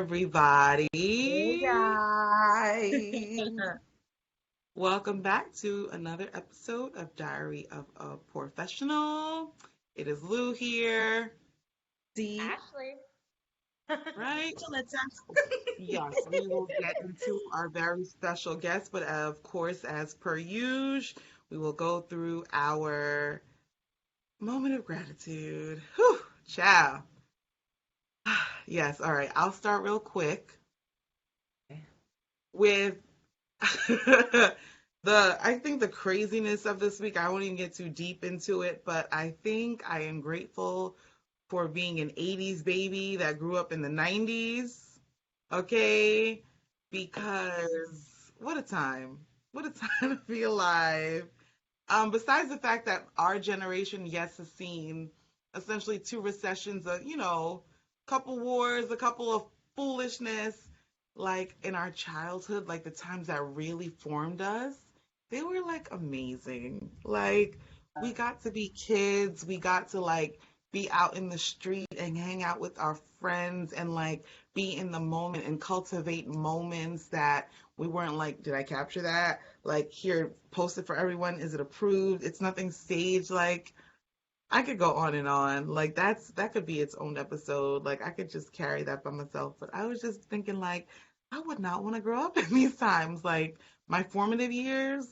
Hey everybody. guys. Welcome back to another episode of Diary of a Professional. It is Lou here, See, Ashley. right? Yelitza. Yes, we will get into our very special guest, but of course, as per usual, we will go through our moment of gratitude. Whew, ciao. Yes, all right. I'll start real quick with I think the craziness of this week, I won't even get too deep into it, but I think I am grateful for being an 80s baby that grew up in the 90s. Okay? Because what a time. What a time to be alive. Besides the fact that our generation, yes, has seen essentially two recessions, couple wars, a couple of foolishness, like in our childhood, like the times that really formed us, they were like amazing. Like we got to be kids, we got to like be out in the street and hang out with our friends and like be in the moment and cultivate moments that we weren't like, did I capture that? Like, here, post it for everyone. Is it approved? It's nothing staged. Like, I could go on and on. Like, that could be its own episode. Like, I could just carry that by myself. But I was just thinking, like, I would not want to grow up in these times. Like, my formative years,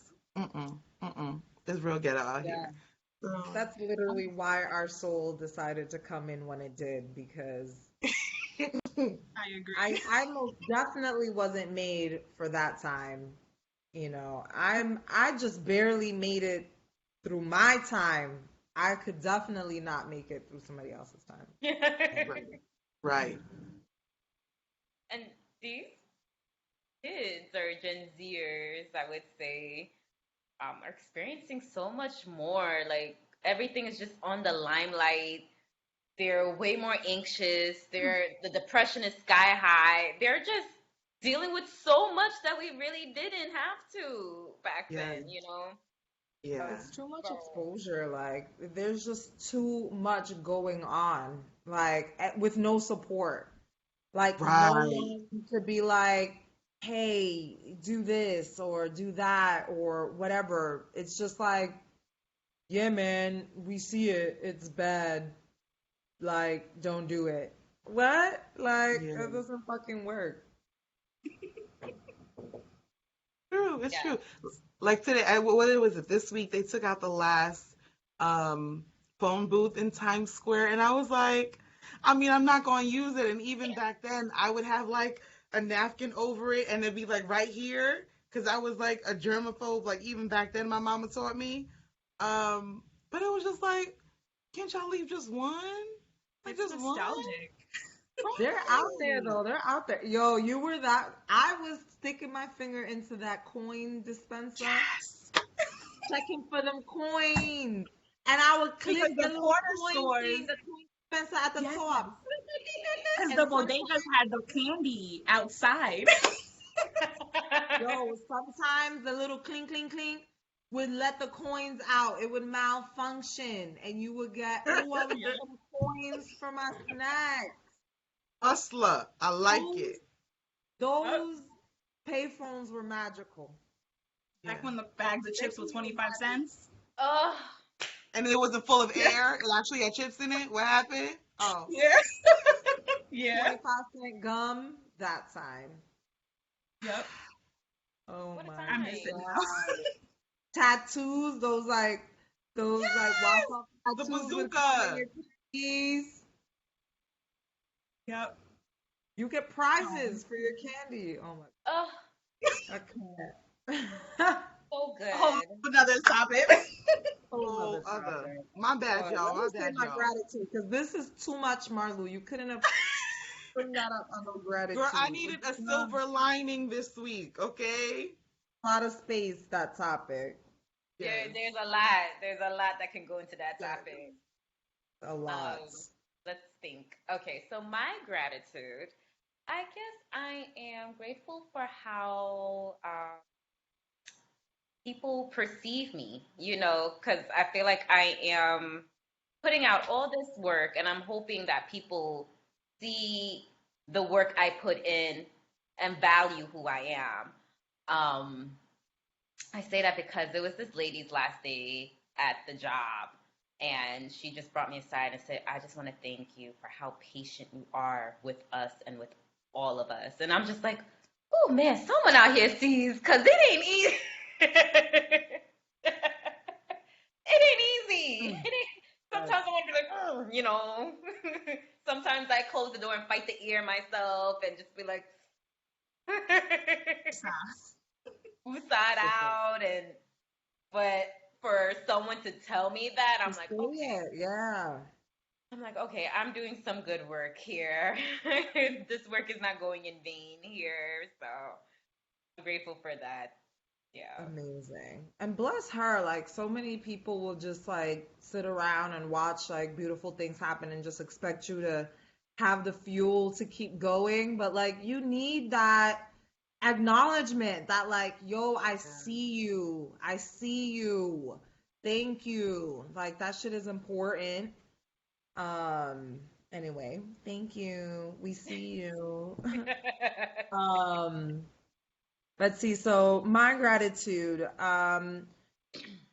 it's real ghetto out yeah, here. So, that's literally why our soul decided to come in when it did, because I agree. I most definitely wasn't made for that time. I just barely made it through my time. I could definitely not make it through somebody else's time. right, right. And these kids or Gen Zers, I would say, are experiencing so much more. Like everything is just on the limelight. They're way more anxious. The depression is sky high. They're just dealing with so much that we really didn't have to back Yeah, then, you know? yeah. It's too much So, exposure. Like, there's just too much going on, like, with no support. Like, no Right. one to be like, hey, do this or do that or whatever. It's just like, yeah, man, we see it. It's bad. Like, don't do it. What? Like, Yeah. it doesn't fucking work. True, it's yeah. true. Like today, what was it? This week they took out the last um phone booth in Times Square, and I was like, I mean, I'm not going to use it. And even back then, I would have like a napkin over it, and it'd be like right here, because I was like a germaphobe. Like even back then, my mama taught me. But it was just like, can't y'all leave just one? Like It's just one? nostalgic. They're out there Right. though. They're out there. Yo, you were that. I was sticking my finger into that coin dispenser, Yes. checking for them coins, and I would Because click the the little corner coin stores, thing, the coin dispenser at the yes. top. Because And the bodegas had the candy outside. sometimes the little clink, clink, clink would let the coins out. It would malfunction, and you would get, oh, I was Yeah. getting coins for my snack. Hustler, I like Those it. Yep. those payphones were magical. Back Yeah. when the bags of They chips were were 25 magical. cents. Oh, And it wasn't full of air. It actually had chips in it. What happened? Oh. yeah. Yeah. 25-cent gum that time. Yep. Oh What a my time. I I miss miss it it. now. tattoos, those like Yes! walk-off The tattoos with bazooka. your keys. Yep. You get Um, prizes for your candy. Oh oh, my, I can't. so A whole good. another topic. Whole Whole nother other. topic. My bad, But y'all. let me My say bad, my y'all. gratitude because this is too much, Marlu. You couldn't have bring that up on no Girl, I gratitude. needed It's a not silver lining this week, okay? a lot of space, that topic. There, Yes. there's a lot. There's a lot that can go into that Yes. topic. A lot. Let's think. Okay, so my gratitude, I guess I am grateful for how people perceive me, because I feel like I am putting out all this work and I'm hoping that people see the work I put in and value who I am. I say that because it was this lady's last day at the job, and she just brought me aside and said, I just want to thank you for how patient you are with us and with all of us. And I'm just like, oh man, someone out here sees, because it ain't easy. It ain't easy. Mm. It ain't, sometimes I want to be like, sometimes I close the door and fight the ear myself and just be like, side out. And but for someone to tell me that, To say it, yeah. I'm like, okay, I'm doing some good work here. This work is not going in vain here. So I'm grateful for that. Yeah. Amazing. And bless her, like so many people will just like sit around and watch like beautiful things happen and just expect you to have the fuel to keep going. But like you need that acknowledgement that like, yo, I see you. I see you. Thank you. Like that shit is important. Anyway, thank you. We see you. Um, let's see. So my gratitude.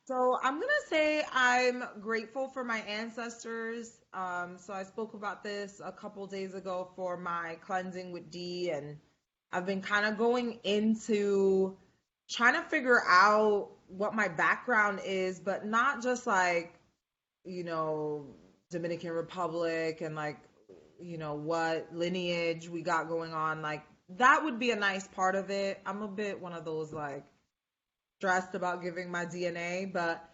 So I'm gonna say I'm grateful for my ancestors. So I spoke about this a couple days ago for my cleansing with D, and I've been kind of going into trying to figure out what my background is, but not just like, you know, Dominican Republic and like, you know, what lineage we got going on. Like that would be a nice part of it. I'm a bit one of those like stressed about giving my DNA, but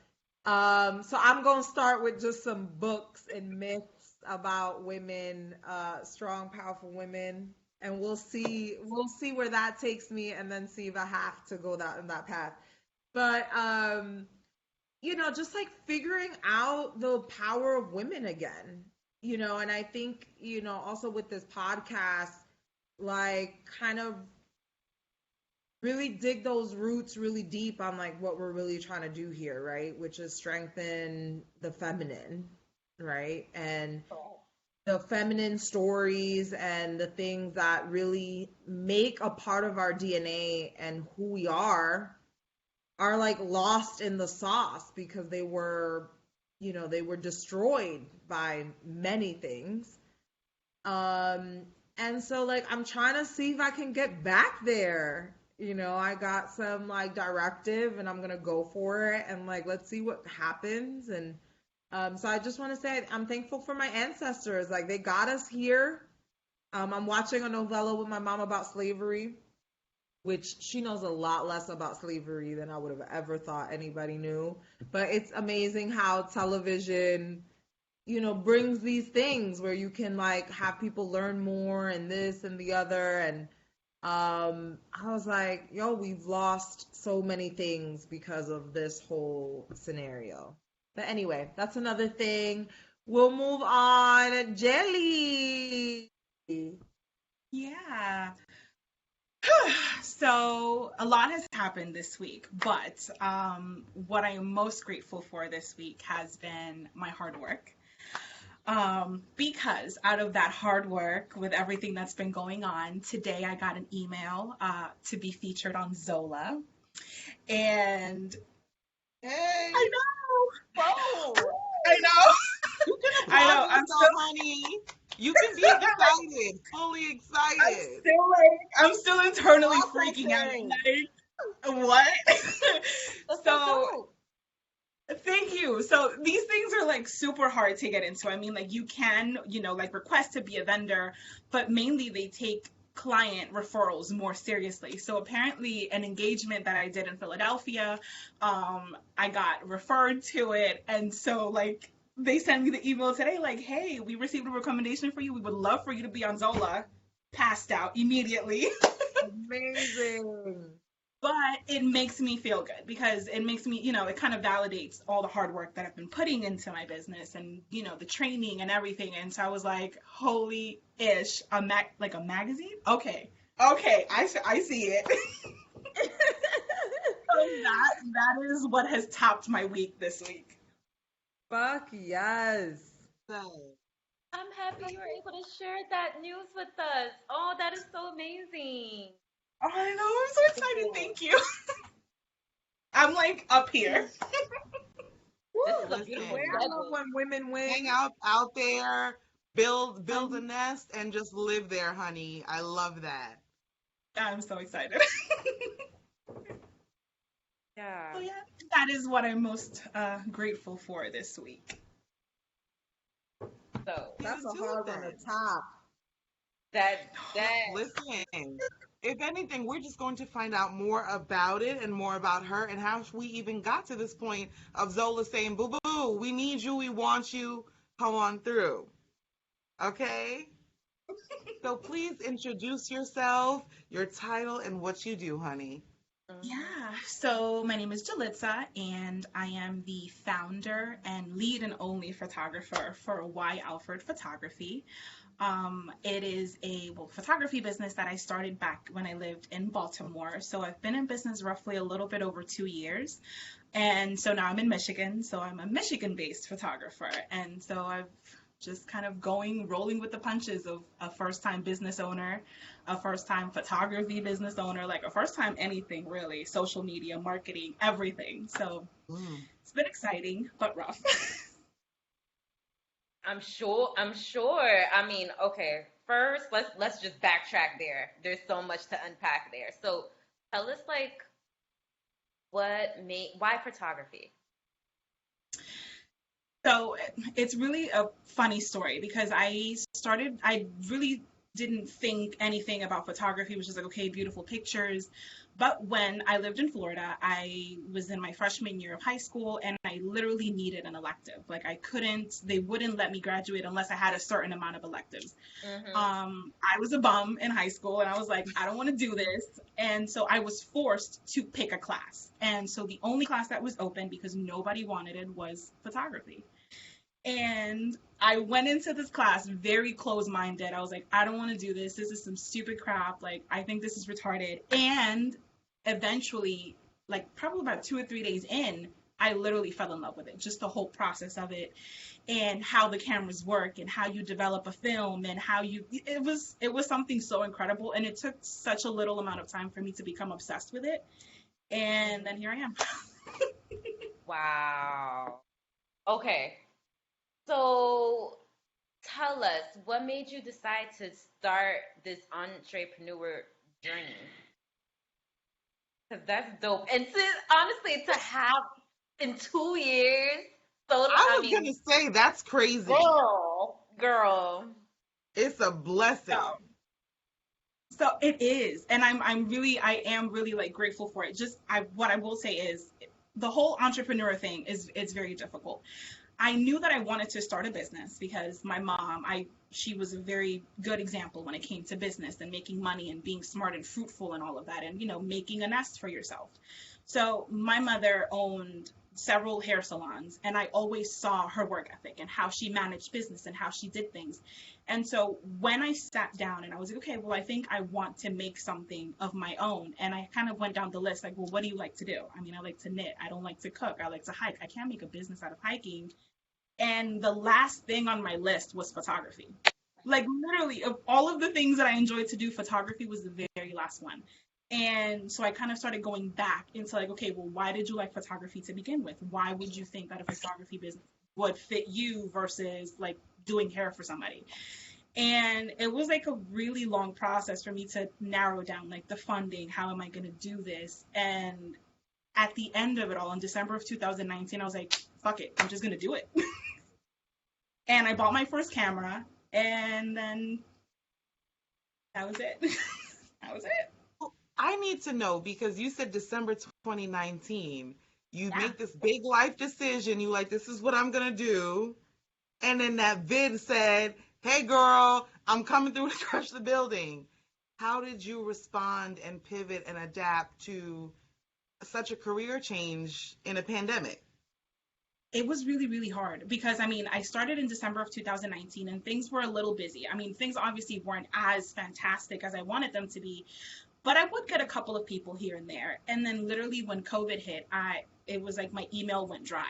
so I'm gonna start with just some books and myths about women, strong, powerful women, and we'll see where that takes me, and then see if I have to go that path. But you know, just like figuring out the power of women again, you know, and I think, you know, also with this podcast, like kind of really dig those roots really deep on like what we're really trying to do here, right? Which is strengthen the feminine, right? And the feminine stories and the things that really make a part of our DNA and who we are like lost in the sauce because they were, you know, they were destroyed by many things. Um, and so like I'm trying to see if I can get back there. You know, I got some like directive and I'm gonna go for it and like let's see what happens. And so I just want to say I'm thankful for my ancestors. Like they got us here. I'm watching a novella with my mom about slavery, which she knows a lot less about slavery than I would have ever thought anybody knew. But it's amazing how television, you know, brings these things where you can like have people learn more and this and the other. And I was like, yo, we've lost so many things because of this whole scenario. But anyway, that's another thing. We'll move on. Jelly. Yeah. So a lot has happened this week, but what I am most grateful for this week has been my hard work. Because out of that hard work with everything that's been going on, today I got an email to be featured on Zola. And Hey, I know. whoa. I know. You can I know. applaud yourself, honey. You can be excited, fully excited. I'm still internally That's freaking out. okay. Like, what? That's So dope. thank you. So these things are like super hard to get into. I mean, like you can, like request to be a vendor, but mainly they take client referrals more seriously. So apparently an engagement that I did in Philadelphia, I got referred to it. And so like they sent me the email today, like, hey, we received a recommendation for you. We would love for you to be on Zola. Passed out immediately. Amazing. But it makes me feel good because it makes me, it kind of validates all the hard work that I've been putting into my business and, the training and everything. And so I was like, holy ish, like a magazine? Okay, I see it. So that is what has topped my week this week. Fuck yes. So, I'm happy you were able to share that news with us. Oh, that is so amazing. I know, I'm so excited. Thank you. I'm like up here. This Woo! is a beautiful Listen, I love schedule. when women hang win. out there, build a I'm, nest, and just live there, honey. I love that. I'm so excited. Yeah. So yeah, that is what I'm most grateful for this week. So You That's a do it hard one to then. top. that Listen, if anything, we're just going to find out more about it and more about her and how we even got to this point of Zola saying, "Boo boo, we need you, we want you, come on through." Okay? So please introduce yourself, your title, and what you do, honey. mhm. Yeah, so my name is Yelitza, and I am the founder and lead and only photographer for Alfred Photography. It is a photography business that I started back when I lived in Baltimore. So I've been in business roughly a little bit over 2 years. And so now I'm in Michigan. So I'm a Michigan based photographer. And so I've just kind of rolling with the punches of a first time business owner, a first time photography business owner, like a first time anything really, social media, marketing, everything. So Mm. it's been exciting, but rough. I'm sure. I mean, okay. First, let's just backtrack there. There's so much to unpack there. So tell us like why photography? So it's really a funny story because I really didn't think anything about photography, which is like, okay, beautiful pictures. But when I lived in Florida, I was in my freshman year of high school and I literally needed an elective. Like they wouldn't let me graduate unless I had a certain amount of electives. Mm-hmm. I was a bum in high school and I was like, I don't want to do this. And so I was forced to pick a class. And so the only class that was open because nobody wanted it was photography. And I went into this class very close minded. I was like, I don't want to do this. This is some stupid crap. Like, I think this is retarded. And eventually, like, probably about 2 or 3 days in, I literally fell in love with it. Just the whole process of it and how the cameras work and how you develop a film and it was something so incredible. And it took such a little amount of time for me to become obsessed with it. And then here I am. Wow. Okay. So tell us, what made you decide to start this entrepreneur journey? Because that's dope. And honestly, to have in 2 years, I I was going to mean, say, that's crazy. girl. It's a blessing. So So it is, and I am really like grateful for it. What I will say is the whole entrepreneur thing is very difficult. I knew that I wanted to start a business because my mom, she was a very good example when it came to business and making money and being smart and fruitful and all of that and making a nest for yourself. So my mother owned several hair salons and I always saw her work ethic and how she managed business and how she did things. And so when I sat down and I was like, okay, well, I think I want to make something of my own. And I kind of went down the list like, well, what do you like to do? I mean, I like to knit. I don't like to cook. I like to hike. I can't make a business out of hiking. And the last thing on my list was photography. Like literally, of all of the things that I enjoyed to do, photography was the very last one. And so I kind of started going back into like, okay, well, why did you like photography to begin with? Why would you think that a photography business would fit you versus like doing hair for somebody? And it was like a really long process for me to narrow down like the funding, how am I going to do this? And at the end of it all, in December of 2019, I was like, fuck it, I'm just going to do it. And I bought my first camera, and then that was it. That was it. I need to know because you said December 2019. You Yeah. make this big life decision. You like, this is what I'm going to do. And then that vid said, hey, girl, I'm coming through to crush the building. How did you respond and pivot and adapt to such a career change in a pandemic? It was really, really hard because I mean, I started in December of 2019 and things were a little busy. I mean, things obviously weren't as fantastic as I wanted them to be, but I would get a couple of people here and there. And then literally when COVID hit, it was like my email went dry.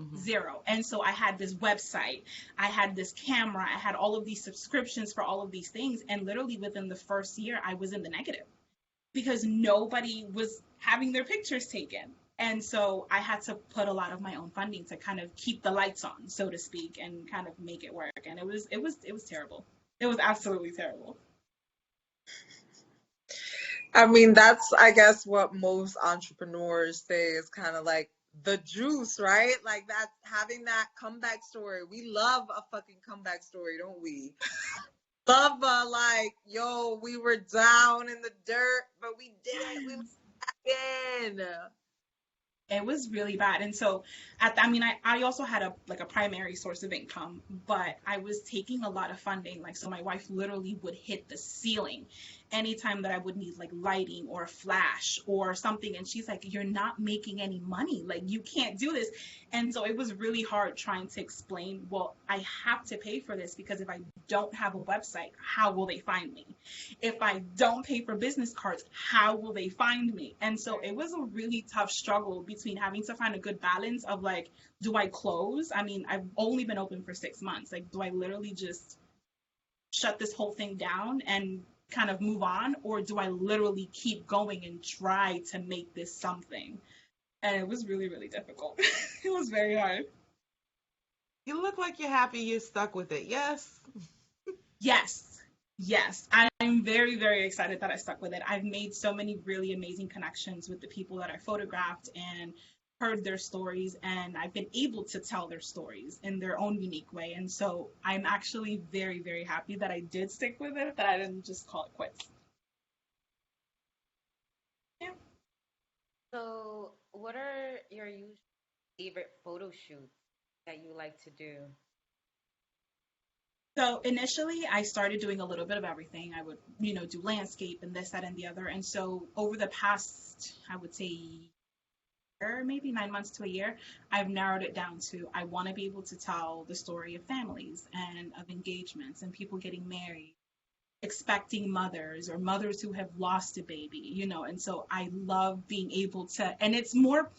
Mhm. Zero. And so I had this website, I had this camera, I had all of these subscriptions for all of these things. And literally within the first year, I was in the negative because nobody was having their pictures taken. And so I had to put a lot of my own funding to kind of keep the lights on, so to speak, and kind of make it work. And it was terrible. It was absolutely terrible. I mean, that's, I guess, what most entrepreneurs say is kind of like the juice, right? Like that's having that comeback story. We love a fucking comeback story, don't we? Love like, yo, we were down in the dirt, but we did it. We went back in. It was really bad. And so I also had a primary source of income, but I was taking a lot of funding. Like, so my wife literally would hit the ceiling anytime that I would need like lighting or a flash or something. And she's like, you're not making any money. Like, you can't do this. And so it was really hard trying to explain, well, I have to pay for this because if I don't have a website, how will they find me? If I don't pay for business cards, how will they find me? And so it was a really tough struggle between having to find a good balance of like, do I close? I mean, I've only been open for 6 months. Like, do I literally just shut this whole thing down and kind of move on? Or do I literally keep going and try to make this something? And it was really, really difficult. It was very hard. You look like you're happy you're stuck with it. Yes. Yes. Yes. I'm very, very excited that I stuck with it. I've made so many really amazing connections with the people that I photographed and heard their stories, and I've been able to tell their stories in their own unique way. And so I'm actually very, very happy that I did stick with it, that I didn't just call it quits. Yeah. So, what are your usual favorite photo shoots that you like to do? So initially, I started doing a little bit of everything. I would, do landscape and this, that, and the other. And so over the past, I would say, year, maybe 9 months to a year, I've narrowed it down to I want to be able to tell the story of families and of engagements and people getting married, expecting mothers or mothers who have lost a baby. And so I love being able to, and it's more,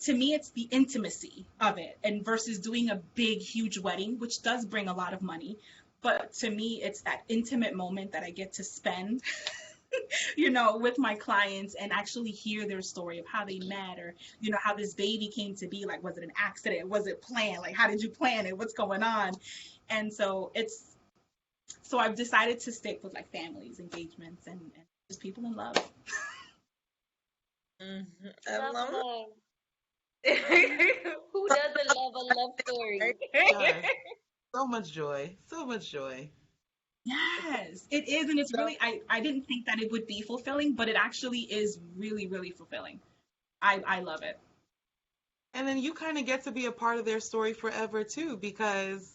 to me, it's the intimacy of it, and versus doing a big, huge wedding, which does bring a lot of money. But to me, it's that intimate moment that I get to spend, with my clients and actually hear their story of how they met, or, how this baby came to be. Like, was it an accident? Was it planned? Like, how did you plan it? What's going on? And so I've decided to stick with like families, engagements, and just people in love. I Love, love love. Who doesn't love a love story? Yes. So much joy. So much joy. Yes, it is. And it's it. really, I didn't think that it would be fulfilling, but it actually is really, really fulfilling. I love it. And then you kind of get to be a part of their story forever too, because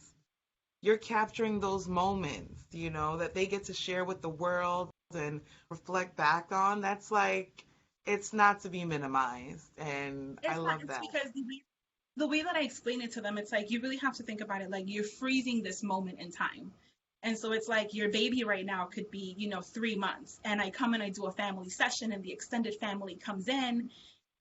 you're capturing those moments, that they get to share with the world and reflect back on. That's like, it's not to be minimized. And I It's not, love it's that. because the way that I explain it to them, it's like you really have to think about it like you're freezing this moment in time. And so it's like your baby right now could be, 3 months. And I come and I do a family session, and the extended family comes in.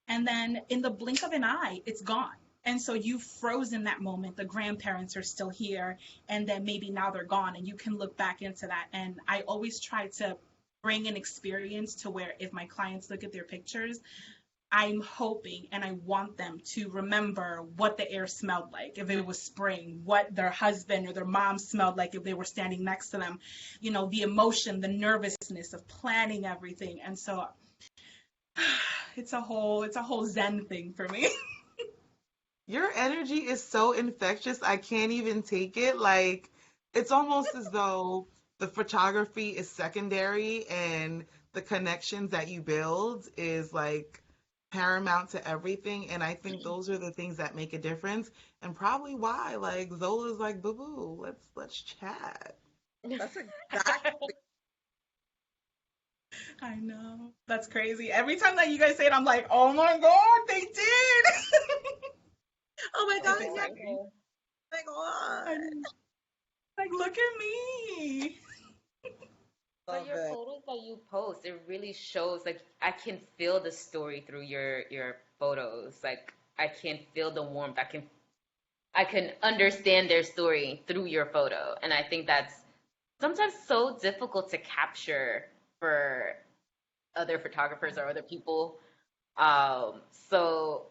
And then in the blink of an eye, it's gone. And so you've frozen that moment. The grandparents are still here, and then maybe now they're gone, and you can look back into that. And I always try to bring an experience to where if my clients look at their pictures, I'm hoping and I want them to remember what the air smelled like if it was spring, what their husband or their mom smelled like if they were standing next to them, the emotion, the nervousness of planning everything. And so it's a whole zen thing for me. Your energy is so infectious. I can't even take it. Like, it's almost as though the photography is secondary and the connections that you build is like paramount to everything. And I think those are the things that make a difference, and probably why like Zola's like, boo boo, let's chat. That's exactly. I know. That's crazy. Every time that you guys say it, I'm like, oh my God, they did. Oh my It's God, yeah. exciting. Oh my God. Like, look at me. But Love your it. photos that you post, it really shows like I can feel the story through your photos. Like I can feel the warmth. I can I can understand their story through your photo. And I think that's sometimes so difficult to capture for other photographers or other people. So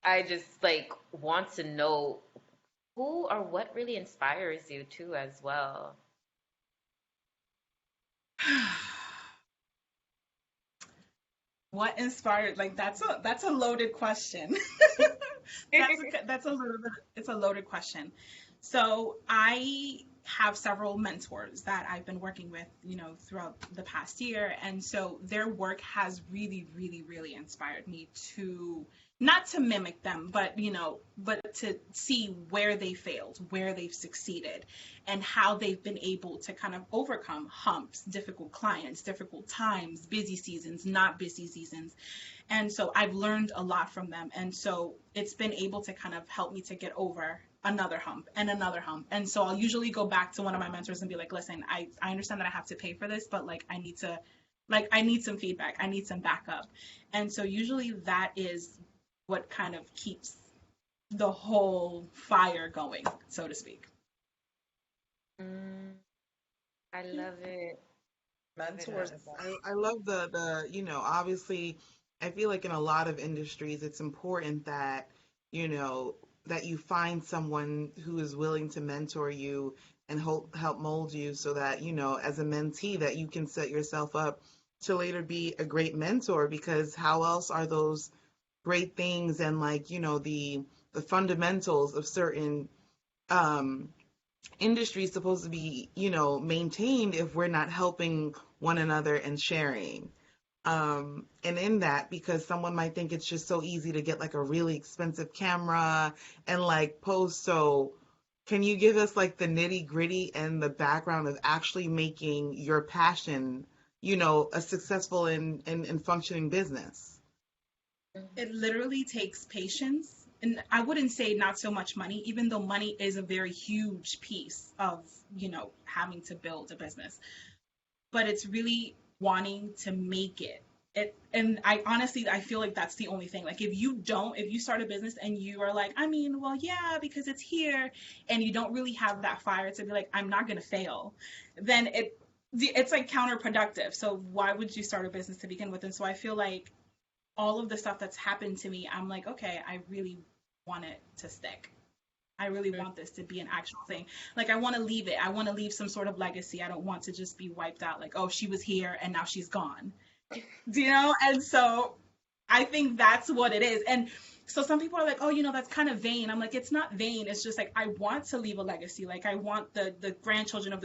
I just like want to know who or what really inspires you too as well. What inspired? Like that's a loaded question. That's a little bit. It's a loaded question. So I have several mentors that I've been working with, throughout the past year, and so their work has really, really, really inspired me to not to mimic them, but to see where they failed, where they've succeeded, and how they've been able to kind of overcome humps, difficult clients, difficult times, busy seasons, not busy seasons. And so I've learned a lot from them. And so it's been able to kind of help me to get over another hump and another hump. And so I'll usually go back to one of my mentors and be like, listen, I understand that I have to pay for this, but like I need some feedback. I need some backup. And so usually that is what kind of keeps the whole fire going, so to speak. I love it. Mentors. I love obviously, I feel like in a lot of industries, it's important that, that you find someone who is willing to mentor you and help mold you so that, as a mentee, that you can set yourself up to later be a great mentor, because how else are those great things and the fundamentals of certain industry is supposed to be, maintained if we're not helping one another and sharing. And in that, because someone might think it's just so easy to get like a really expensive camera and like pose. So can you give us like the nitty gritty and the background of actually making your passion, a successful and functioning business? It literally takes patience. And I wouldn't say not so much money, even though money is a very huge piece of, having to build a business. But it's really wanting to make it. And I honestly, I feel like that's the only thing. Like if you start a business and you are like, I mean, well, yeah, because it's here, and you don't really have that fire to be like, I'm not going to fail, then it's like counterproductive. So why would you start a business to begin with? And so I feel like all of the stuff that's happened to me, I'm like, okay, I really want it to stick. I really want this to be an actual thing. Like I want to leave it. I want to leave some sort of legacy. I don't want to just be wiped out like, oh, she was here and now she's gone. And so I think that's what it is. And so some people are like, oh, that's kind of vain. I'm like, it's not vain. It's just like, I want to leave a legacy. Like I want the grandchildren of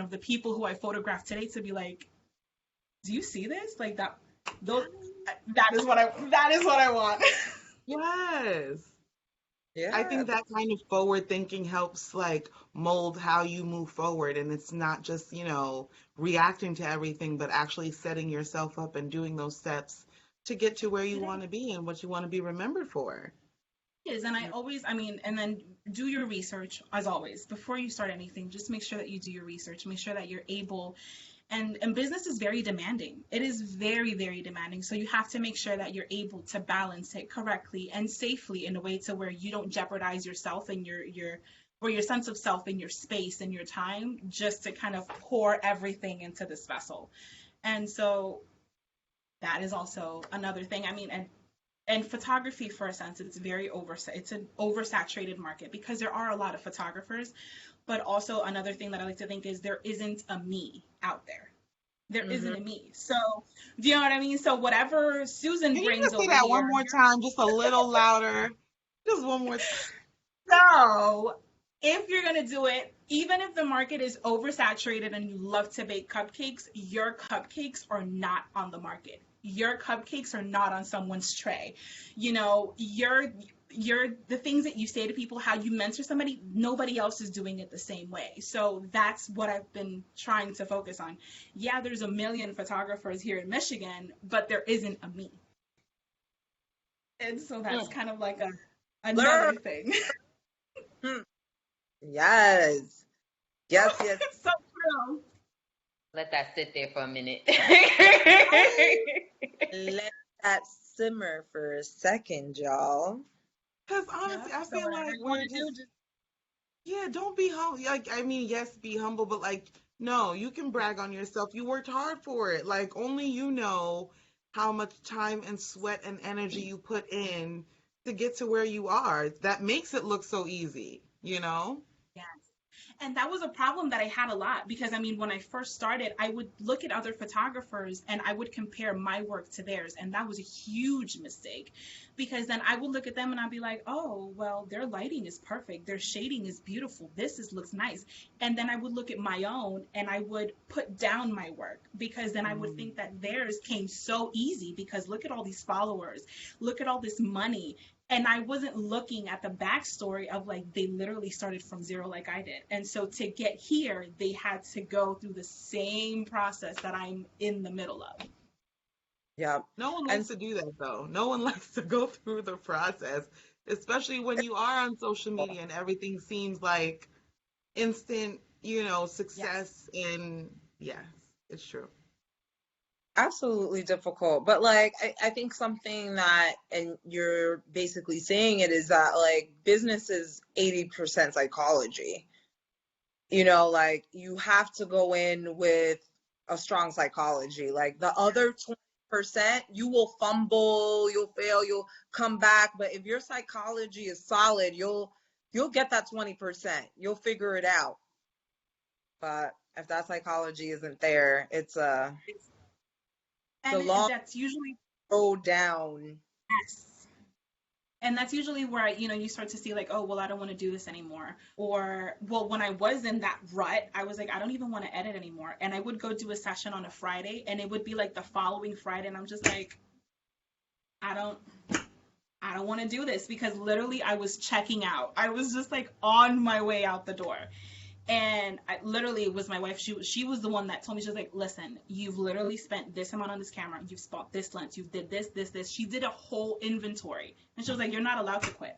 the people who I photographed today to be like, do you see this? Like that is what I want. Yes. Yeah. I think that kind of forward thinking helps like mold how you move forward. And it's not just, reacting to everything, but actually setting yourself up and doing those steps to get to where you want to be and what you want to be remembered for. And then do your research as always. Before you start anything, just make sure that you do your research. Make sure that you're able. And business is very demanding. It is very, very demanding. So you have to make sure that you're able to balance it correctly and safely in a way to where you don't jeopardize yourself and your sense of self and your space and your time just to kind of pour everything into this vessel. And so that is also another thing. I mean, and photography, for a sense, it's an oversaturated market because there are a lot of photographers. But also another thing that I like to think is there isn't a me out there. There isn't a me. So, do you know what I mean? So whatever Susan Can brings you just say over that here, one more time, just a little louder? Just one more time. So, if you're going to do it, even if the market is oversaturated and you love to bake cupcakes, your cupcakes are not on the market. Your cupcakes are not on someone's tray. The things that you say to people, how you mentor somebody, nobody else is doing it the same way. So that's what I've been trying to focus on. Yeah, there's a million photographers here in Michigan, but there isn't a me. And so that's kind of like another thing. Yes. Yes. So true. Let that sit there for a minute. Let that simmer for a second, y'all. Because honestly, I feel like we're just Yeah, don't be humble. Like, I mean, yes, be humble, but like, no, you can brag on yourself. You worked hard for it. Like, only you know how much time and sweat and energy you put in to get to where you are. That makes it look so easy, you know? Yes. And that was a problem that I had a lot because I mean, when I first started, I would look at other photographers and I would compare my work to theirs. And that was a huge mistake because then I would look at them and I'd be like, oh, well, their lighting is perfect. Their shading is beautiful. Looks nice. And then I would look at my own and I would put down my work because then I would Mm. think that theirs came so easy because look at all these followers, look at all this money, and I wasn't looking at the backstory of like they literally started from zero like I did. And so to get here, they had to go through the same process that I'm in the middle of. Yeah. No one And likes to do that, though. No one likes to go through the process, especially when you are on social media and everything seems like instant, Yes. success. And yes, it's true. absolutely difficult. But like I think something that, and you're basically saying it, is that like business is 80% psychology. Like you have to go in with a strong psychology. Like the other 20%, you will fumble, you'll fail, you'll come back. But if your psychology is solid, you'll get that 20%. You'll figure it out. But if that psychology isn't there, It's, it's a and long that's usually road down. yes. And that's usually where you start to see like, oh, well, I don't want to do this anymore. Or, well, when I was in that rut, I was like, I don't even want to edit anymore. And I would go do a session on a Friday, and it would be like the following Friday, and I'm just like, I don't, I don't want to do this because literally I was checking out. I was just like on my way out the door. And I literally it was my wife. She was the one that told me, she was like, listen, you've literally spent this amount on this camera. You've bought this lens. You did this, this, this. She did a whole inventory. And she was like, you're not allowed to quit.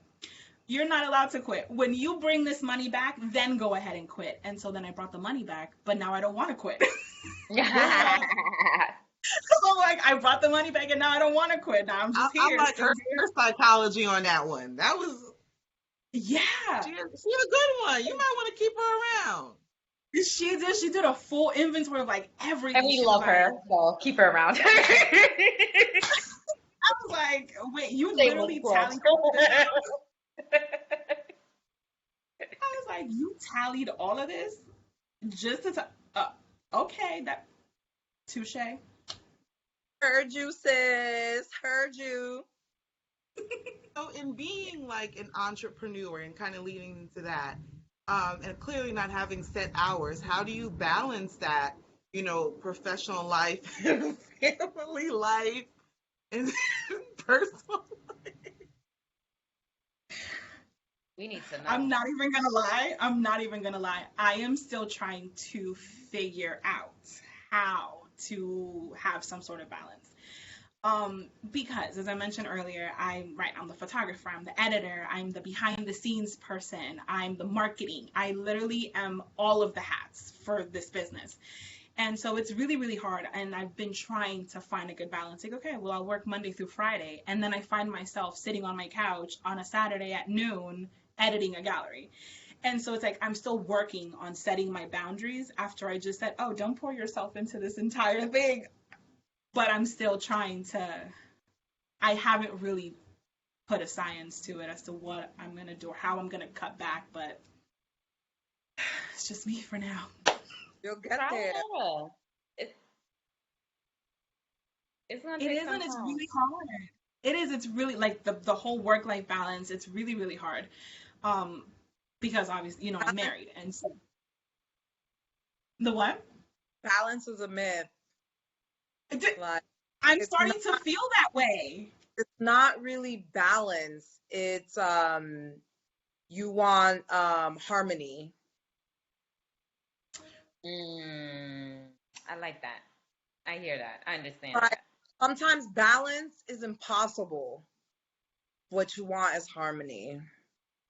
You're not allowed to quit. When you bring this money back, then go ahead and quit. And so then I brought the money back, but now I don't want to quit. Yeah. So I'm like, I brought the money back and now I don't want to quit. Now I'm just I here, like still her psychology on that one. That was here. Yeah. she a good one. You might want to keep her around. She did a full inventory of like And everything. we She was love like, her, so keep her around. I was like, wait, you Shameless literally plug. tallied. I was like, you tallied all of this just to okay, that touche. Heard you, sis. Heard you. So in being like an entrepreneur and kind of leading into that, and clearly not having set hours, how do you balance that, professional life and family life and personal? We need to know. I'm not even gonna lie. I'm not even gonna lie. I am still trying to figure out how to have some sort of balance. Because as I mentioned earlier, I'm the photographer, I'm the editor, I'm the behind the scenes person, I'm the marketing. I literally am all of the hats for this business. And so it's really, really hard. And I've been trying to find a good balance. Like, okay, well, I'll work Monday through Friday. And then I find myself sitting on my couch on a Saturday at noon editing a gallery. And so it's like I'm still working on setting my boundaries after I just said, oh, don't pour yourself into this entire thing. But I'm still trying to, I haven't really put a science to it as to what I'm going to do or how I'm going to cut back. But it's just me for now. You'll get Trial there. and error. It's gonna It take is, some and it's time. really hard. It is. It's really like the whole work-life balance. It's really, really hard. Um, because obviously, I'm married, and so the what? Balance is a myth. Like I'm it's starting to feel that way. not really balance. It's you want harmony. I like that. I hear that. I understand But that. sometimes balance is impossible. What you want is harmony.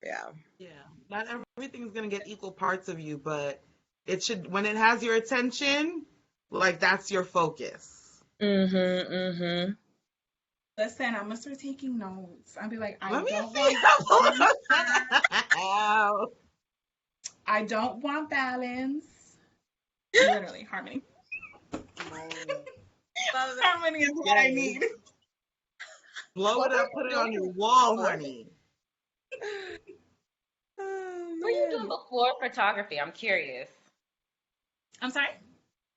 Yeah. Yeah, not everything's gonna get equal parts of you, but it should, when it has your attention, like that's your focus. Mm-hmm. Listen, I'm gonna start taking notes. I'll be like, I Let me don't see. want. Ow. I don't want balance. Literally, harmony. Harmony is what I Yes. need. Blow it up, put it on your wall, honey. Oh, What were you man. doing before photography? I'm curious. I'm sorry?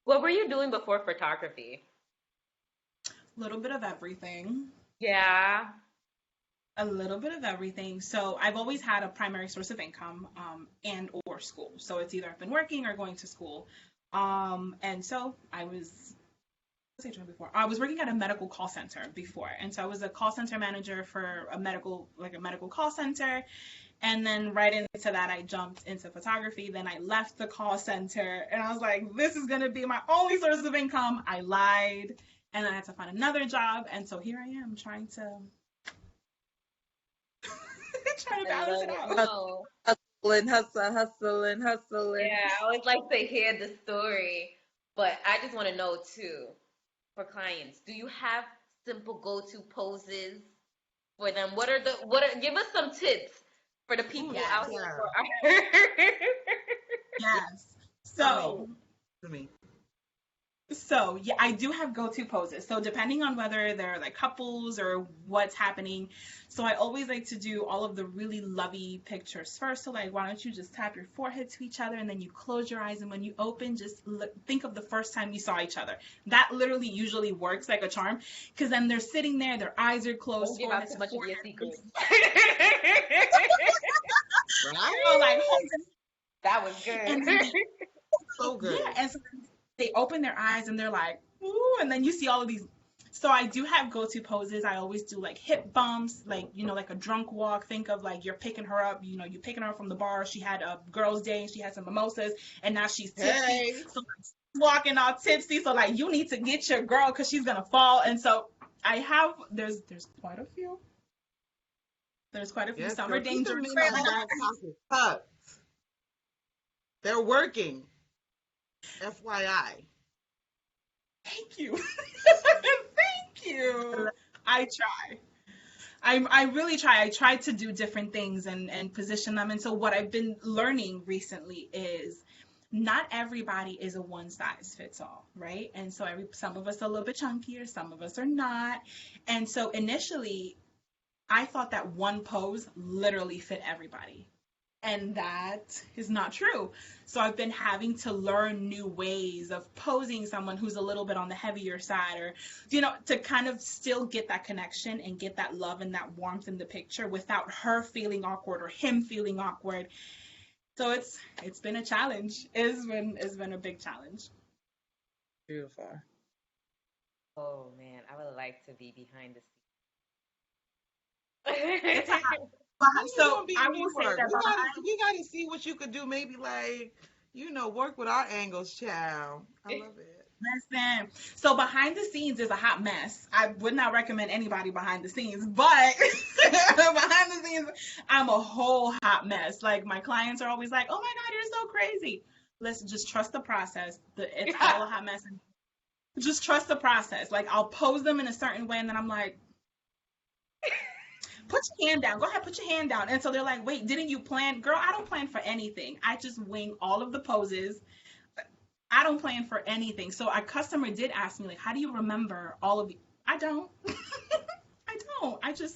What were you doing before photography? A little bit of everything. Yeah. A little bit of everything. So I've always had a primary source of income, and or school. So it's either I've been working or going to school. And so I was, what was I doing before? I was working at a medical call center before. And so I was a call center manager for a medical call center. And then right into that, I jumped into photography. Then I left the call center and I was like, this is going to be my only source of income. I lied. And then I had to find another job. And so here I am trying to balance it out. know. Hustling. Yeah, I always like to hear the story, but I just want to know too, for clients, do you have simple go-to poses for them? Give us some tips for the people Yes. out here for our Yes. So To me. yeah, I do have go-to poses. So depending on whether they're like couples or what's happening, so I always like to do all of the really lovey pictures first. So like, why don't you just tap your forehead to each other and then you close your eyes, and when you open, just think of the first time you saw each other. That literally usually works like a charm, because then they're sitting there, their eyes are closed. Don't give out too much of your secrets. Right? Like, That was good. and then So good. yeah, and so they open their eyes and they're like, ooh, and then you see all of these. So I do have go-to poses. I always do like hip bumps, like, like a drunk walk. Think of like you're picking her up, you're picking her up from the bar. She had a girls' day and she had some mimosas and now she's tipsy. Hey. So walking all tipsy. So like you need to get your girl because she's gonna fall. And so I have there's quite a few. There's quite a few. Yes, Some girl, are keep them dangerous. in that back pocket tucked. They're working. FYI. Thank you. Thank you. I try. I really try. I try to do different things and position them. And so what I've been learning recently is not everybody is a one size fits all, right? And so some of us are a little bit chunkier, some of us are not. And so initially I thought that one pose literally fit everybody. And that is not true. So I've been having to learn new ways of posing someone who's a little bit on the heavier side, or, to kind of still get that connection and get that love and that warmth in the picture without her feeling awkward or him feeling awkward. So it's been a challenge. It's been a big challenge. Beautiful. Oh man, I would like to be behind the It's a scenes. So I will say that we gotta see what you could do. Maybe like, work with our angles, child. I love it. Listen, so behind the scenes is a hot mess. I would not recommend anybody behind the scenes, but behind the scenes, I'm a whole hot mess. Like my clients are always like, "Oh my God, you're so crazy." Listen, just trust the process. It's all a hot mess. Just trust the process. Like I'll pose them in a certain way, and then I'm like, put your hand down. Go ahead, put your hand down. And so they're like, wait, didn't you plan? Girl, I don't plan for anything. I just wing all of the poses. I don't plan for anything. So a customer did ask me, like, how do you remember all of the? I don't. I don't.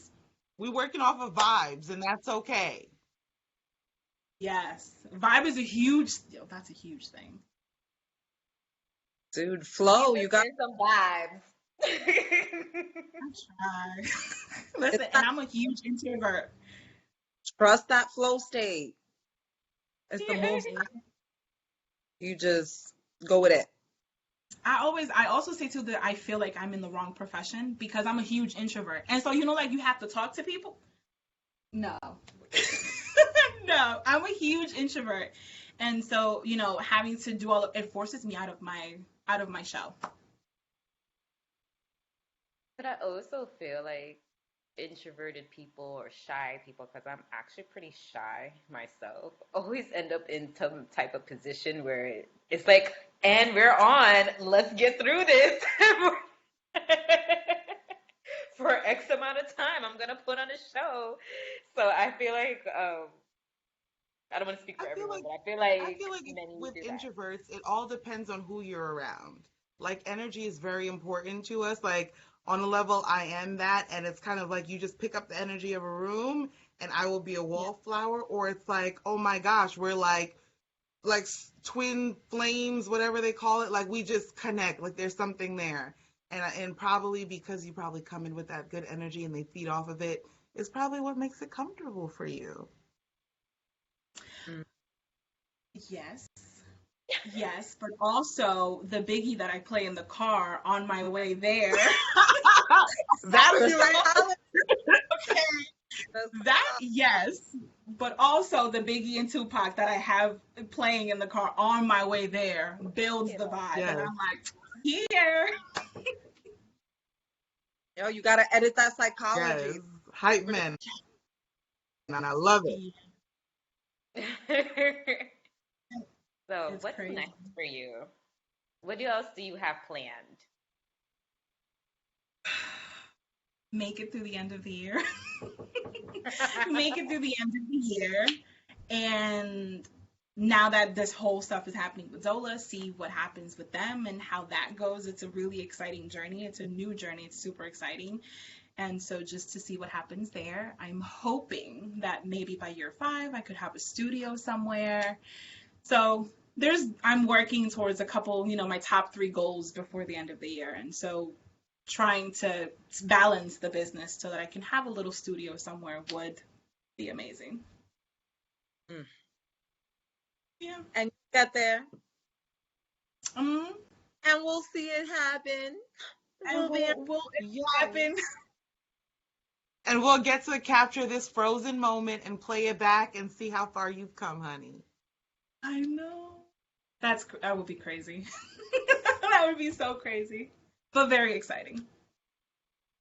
We're working off of vibes, and that's okay. Yes. Vibe is that's a huge thing. Dude, flow. You got some vibes. I try. Listen, and I'm a huge introvert. trust that flow state. It's the most. You just go with it. I also say too that I feel like I'm in the wrong profession because I'm a huge introvert. And so, like you have to talk to people. No. No, I'm a huge introvert. And so, having to do it forces me out of my shell. But I also feel like introverted people or shy people, because I'm actually pretty shy myself, always end up in some type of position where it's like, and we're on, let's get through this. For X amount of time, I'm going to put on a show. So I feel like I don't want to speak I for feel everyone, like but I feel I like feel like many with do that. introverts, it all depends on who you're around. Like energy is very important to us. Like on a level, I am that, and it's kind of like you just pick up the energy of a room, and I will be a Yeah. wallflower. Or it's like, oh my gosh, we're like twin flames, whatever they call it. Like we just connect. Like there's something there, and probably because you probably come in with that good energy and they feed off of it, is probably what makes it comfortable for you. Mm. Yes. Yes, but also the biggie that I play in the car on my way there. That'll The be right. psychology. Okay. The That, yes, but also the Biggie and Tupac that I have playing in the car on my way there builds You the know. vibe, and Yes. I'm like, here. Yo, you gotta edit that Yes, psychology. hype men, and I love it. So, It's what's crazy. next for you? What else do you have planned? Make it through the end of the year. Make it through the end of the year. And now that this whole stuff is happening with Zola, see what happens with them and how that goes. It's a really exciting journey. It's a new journey. It's super exciting. And so just to see what happens there, I'm hoping that maybe by year 5 I could have a studio somewhere. So I'm working towards a couple, my top 3 goals before the end of the year. And so trying to balance the business so that I can have a little studio somewhere would be amazing. Mm. Yeah. And you get there, Mm-hmm. and we'll see it happen. And We'll be we'll Yes. happen. And we'll get to capture this frozen moment and play it back and see how far you've come, honey. I know. That would be crazy. That would be so crazy, but very exciting.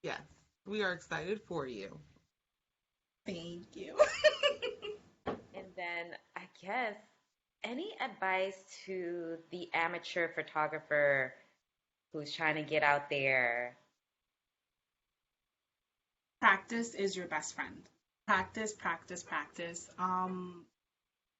Yes, we are excited for you. Thank you. And then I guess any advice to the amateur photographer who's trying to get out there? Practice is your best friend. Practice, practice, practice.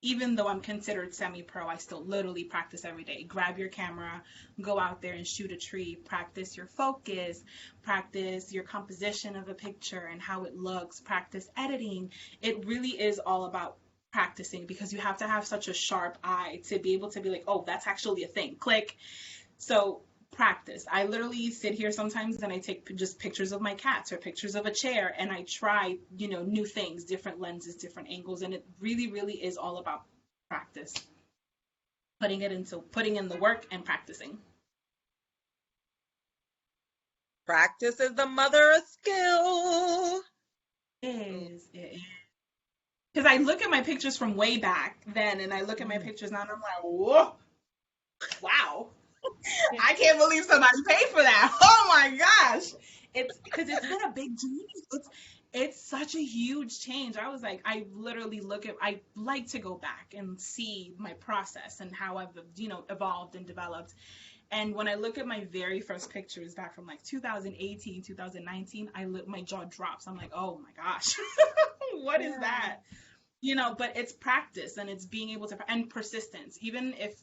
Even though I'm considered semi-pro, I still literally practice every day. Grab your camera, go out there and shoot a tree, practice your focus, practice your composition of a picture and how it looks, practice editing. It really is all about practicing because you have to have such a sharp eye to be able to be like, oh, that's actually a thing. Click. So practice. I literally sit here sometimes and I take just pictures of my cats or pictures of a chair and I try, new things, different lenses, different angles, and it really, really is all about practice. Putting in the work and practicing. practice is the mother of skill. It is. Because I look at my pictures from way back then and I look at my pictures now and I'm like, whoa, wow. I can't believe somebody paid for that. Oh my gosh. It's because it's been a big journey. It's such a huge change. I was like, I like to go back and see my process and how I've, evolved and developed. And when I look at my very first pictures back from like 2018, 2019, my jaw drops. I'm like, oh my gosh, what is that? But it's practice and it's being able to, and persistence. Even if,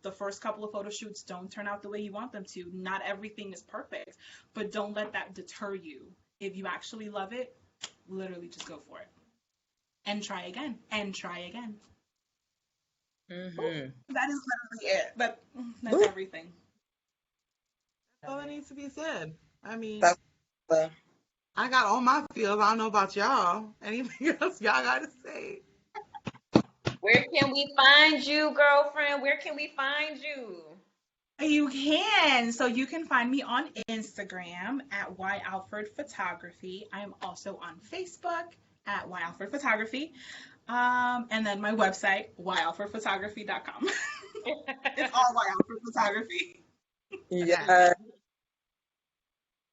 the first couple of photo shoots don't turn out the way you want them to, not everything is perfect, but don't let that deter you. If you actually love it, literally just go for it and try again and try again. Mm-hmm. That is literally it. That's everything. That's all that needs to be said. I mean, That's the I got all my feels. I don't know about y'all. Anything else y'all got to say? Where can we find you, girlfriend? Where can we find you? You can. So you can find me on Instagram at Alfred Photography. I'm also on Facebook at Alfred Photography. And then my website, yalfredphotography.com. It's all Alfred Photography. yeah.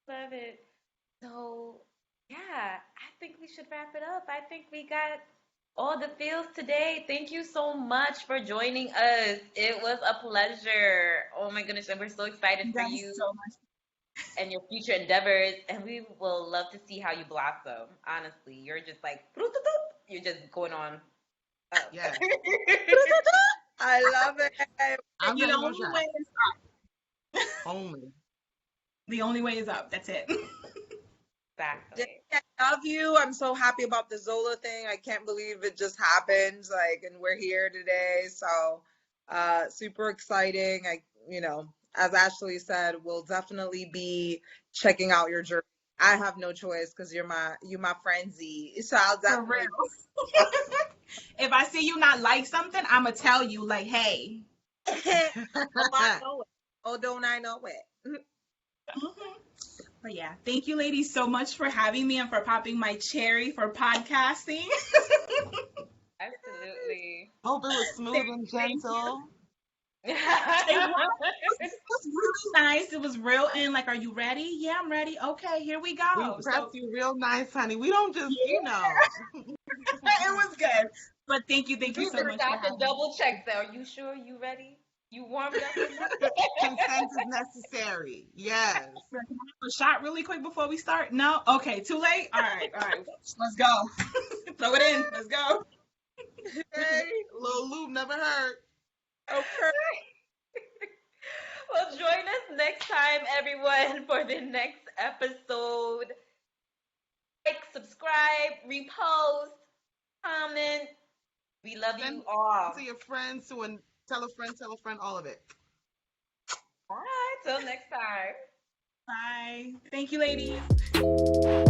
Love it. So, yeah, I think we should wrap it up. I think we got all the feels today. Thank you so much for joining us. It was a pleasure. Oh my goodness, and we're so excited for Thank you you so much. and your future endeavors. And we will love to see how you blossom. Honestly, you're just like, you're just going on Oh. Yes. I love it. I'm You not the even only gonna way try. is up. Only. The only way is up. That's it. Exactly. I love you. I'm so happy about the Zola thing. I can't believe it just happened. Like, and we're here today. So, super exciting. As Ashley said, we'll definitely be checking out your journey. I have no choice because you're my frenzy. So I'll For definitely. real. If I see you not like something, I'ma tell you like, hey. Oh, I know it. Oh, don't I know it? Mhm. But yeah, thank you ladies so much for having me and for popping my cherry for podcasting. Absolutely. Hope it was smooth and Thank you. gentle. It was really nice. It was real and like, are you ready? Yeah, I'm ready. Okay, here we We go. So prepped you real nice, honey. We don't just, yeah, it was good. But thank you You so just much for have to having me. double check though. Are you sure you ready? You warmed up enough? consent is necessary. Yes. Can I have a shot really quick before we start? No? Okay, too late? All right. Let's go. Throw it in. Let's go. Hey, Little lube never hurt. okay. Well, join us next time, everyone, for the next episode. Like, subscribe, repost, comment. We love Send you all. to your friends, tell a friend, all of it. Bye. Till next time. Bye. Thank you, ladies.